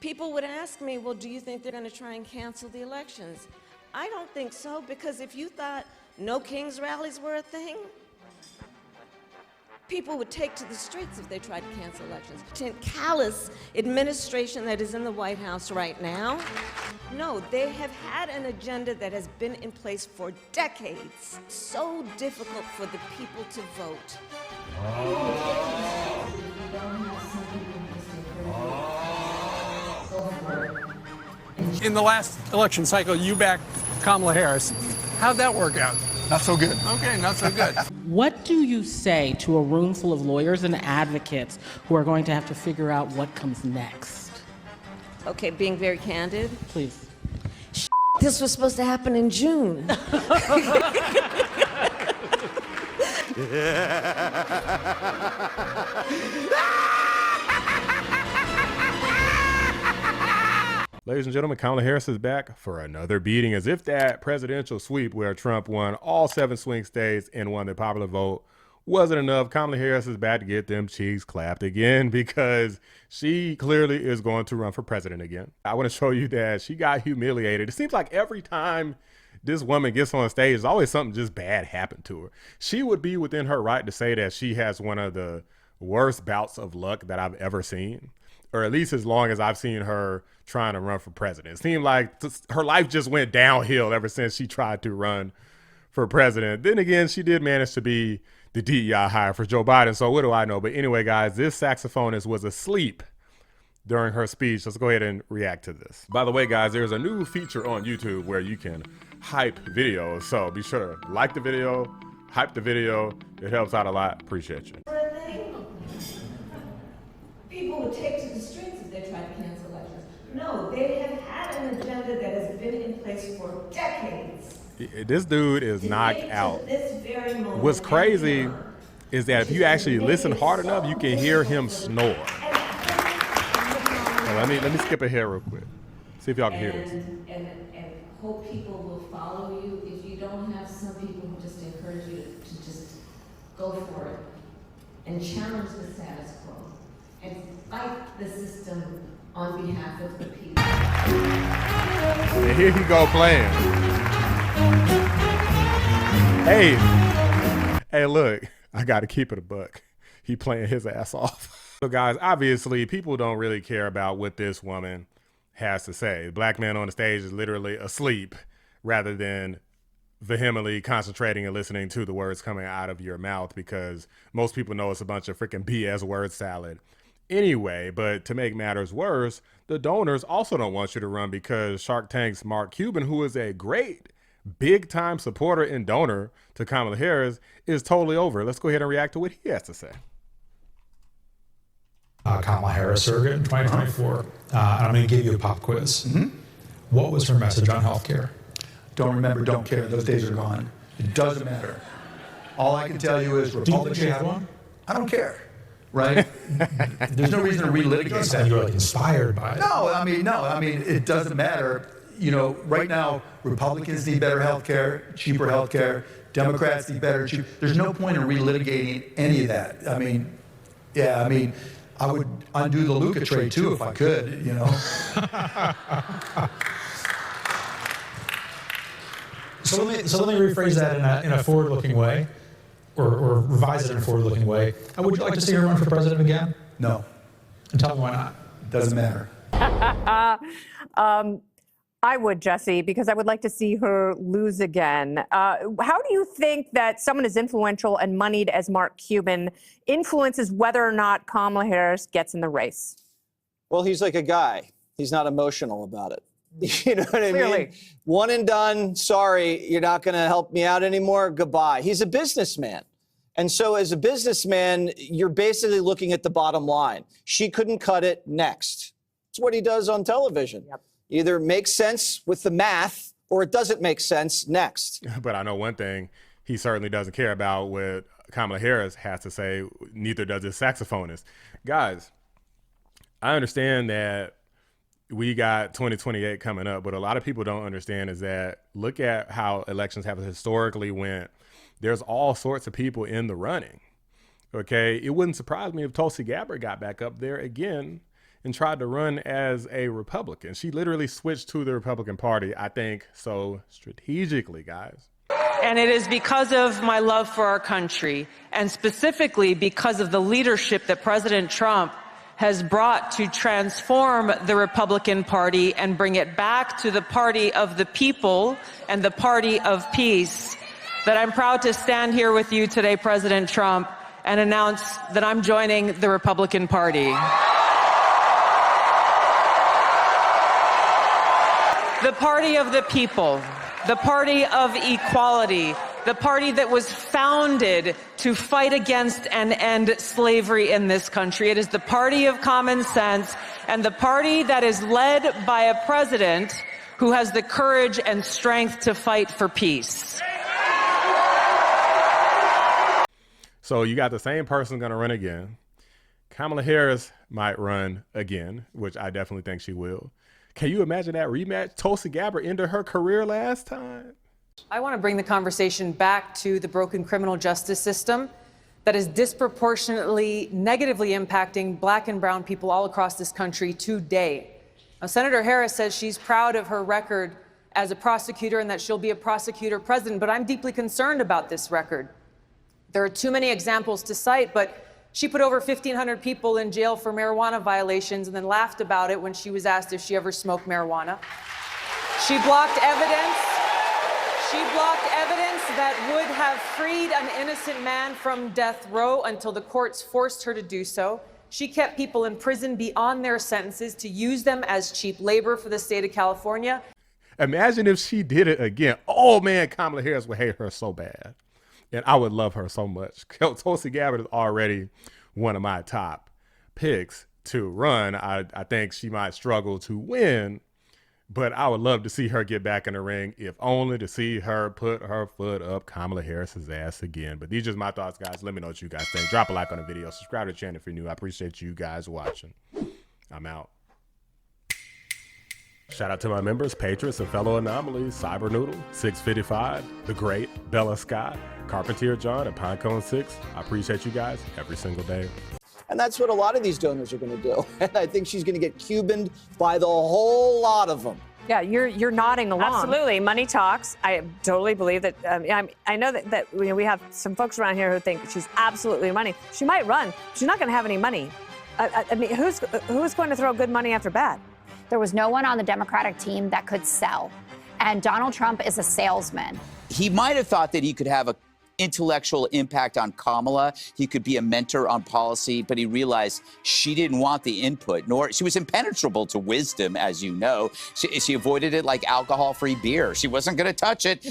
People would ask me, well, do you think they're going to try and cancel the elections? I don't think so, because if you thought no King's rallies were a thing, people would take to the streets if they tried to cancel elections. The callous administration that is in the White House right now, no, they have had an agenda that has been in place for decades. So difficult for the people to vote. In the last election cycle, you backed Kamala Harris. How'd that work out? Not so good. Okay, not so good. What do you say to a room full of lawyers and advocates who are going to have to figure out what comes next? Okay, being very candid. Please. This was supposed to happen in June. Ladies and gentlemen, Kamala Harris is back for another beating, as if that presidential sweep where Trump won all 7 swing states and won the popular vote wasn't enough. Kamala Harris is back to get them cheeks clapped again, because she clearly is going to run for president again. I want to show you that she got humiliated. It seems like every time this woman gets on stage, there's always something just bad happened to her. She would be within her right to say that she has one of the worst bouts of luck that I've ever seen, or at least as long as I've seen her trying to run for president. It seemed like her life just went downhill ever since she tried to run for president. Then again, she did manage to be the DEI hire for Joe Biden, so what do I know? But anyway, guys, this saxophonist was asleep during her speech. Let's go ahead and react to this. By the way, guys, there's a new feature on YouTube where you can hype videos, so be sure to like the video, hype the video. It helps out a lot. Appreciate you. People would take to the streets if they tried to cancel elections. No, they have had an agenda that has been in place for decades. This dude is knocked out. What's crazy is that if you actually listen hard enough, you can hear him snore. Now, let me skip ahead real quick. See if y'all can hear this. And hope people will follow you. If you don't have some people who just encourage you to just go for it and challenge the status quo and fight the system on behalf of the people. And here he go playing. Hey, look, I got to keep it a buck. He playing his ass off. So guys, obviously people don't really care about what this woman has to say. The black man on the stage is literally asleep rather than vehemently concentrating and listening to the words coming out of your mouth, because most people know it's a bunch of freaking BS word salad anyway. But to make matters worse, the donors also don't want you to run, because Shark Tank's Mark Cuban, who is a great big time supporter and donor to Kamala Harris, is totally over. Let's go ahead and react to what he has to say. Kamala Harris surrogate in 2024. I'm going to give you a pop quiz. What was her message on healthcare? Don't remember, don't care. Those days are gone. It doesn't matter. All I can tell you is Republicans. Do you think she had one? I don't care, right? There's no reason to relitigate that. You're like inspired by it. No, I mean, it doesn't matter. You know, right now, Republicans need better health care, cheaper health care. Democrats need better, cheaper. There's no point in relitigating any of that. I mean, I would undo the Luca trade too if I could, you know. So let me rephrase that in a forward-looking way, or revise it in a forward-looking way. Would you like to see her run for president again? No. And tell me why not. Doesn't matter. I would, Jesse, because I would like to see her lose again. How do you think that someone as influential and moneyed as Mark Cuban influences whether or not Kamala Harris gets in the race? Well, he's like a guy. He's not emotional about it. You know what I mean? One and done. Sorry, you're not going to help me out anymore. Goodbye. He's a businessman. And so as a businessman, you're basically looking at the bottom line. She couldn't cut it. Next. It's what he does on television. Yep. Either makes sense with the math or it doesn't make sense. Next. But I know one thing, he certainly doesn't care about what Kamala Harris has to say. Neither does this saxophonist. Guys, I understand that we got 2028 coming up, but a lot of people don't understand is that look at how elections have historically went. There's all sorts of people in the running. Okay. It wouldn't surprise me if Tulsi Gabbard got back up there again and tried to run as a Republican. She literally switched to the Republican Party, I think, so strategically, guys. And it is because of my love for our country, and specifically because of the leadership that President Trump has brought to transform the Republican Party and bring it back to the party of the people and the party of peace, that I'm proud to stand here with you today, President Trump, and announce that I'm joining the Republican Party. The party of the people, the party of equality, the party that was founded to fight against and end slavery in this country. It is the party of common sense, and the party that is led by a president who has the courage and strength to fight for peace. So you got the same person going to run again. Kamala Harris might run again, which I definitely think she will. Can you imagine that rematch? Tulsi Gabbard ended her career last time. I want to bring the conversation back to the broken criminal justice system that is disproportionately negatively impacting black and brown people all across this country today. Now, Senator Harris says she's proud of her record as a prosecutor and that she'll be a prosecutor president, but I'm deeply concerned about this record. There are too many examples to cite, but she put over 1,500 people in jail for marijuana violations and then laughed about it when she was asked if she ever smoked marijuana. She blocked evidence. She blocked evidence that would have freed an innocent man from death row until the courts forced her to do so. She kept people in prison beyond their sentences to use them as cheap labor for the state of California. Imagine if she did it again. Oh man, Kamala Harris would hate her so bad. And I would love her so much. Tulsi Gabbard is already one of my top picks to run. I think she might struggle to win, but I would love to see her get back in the ring, if only to see her put her foot up Kamala Harris's ass again. But these are just my thoughts, guys. Let me know what you guys think. Drop a like on the video. Subscribe to the channel if you're new. I appreciate you guys watching. I'm out. Shout out to my members, patrons, and fellow anomalies: Cyber Noodle, 655, The Great, Bella Scott, Carpentier John, and Pinecone 6. I appreciate you guys every single day. And that's what a lot of these donors are going to do. And I think she's going to get Cubaned by the whole lot of them. Yeah, you're nodding along. Absolutely. Money talks. I totally believe that. I know that we have some folks around here who think she's absolutely money. She might run. She's not going to have any money. I mean, who's going to throw good money after bad? There was no one on the Democratic team that could sell. And Donald Trump is a salesman. He might have thought that he could have an intellectual impact on Kamala. He could be a mentor on policy, but he realized she didn't want the input, nor she was impenetrable to wisdom, as you know. She avoided it like alcohol-free beer. She wasn't going to touch it.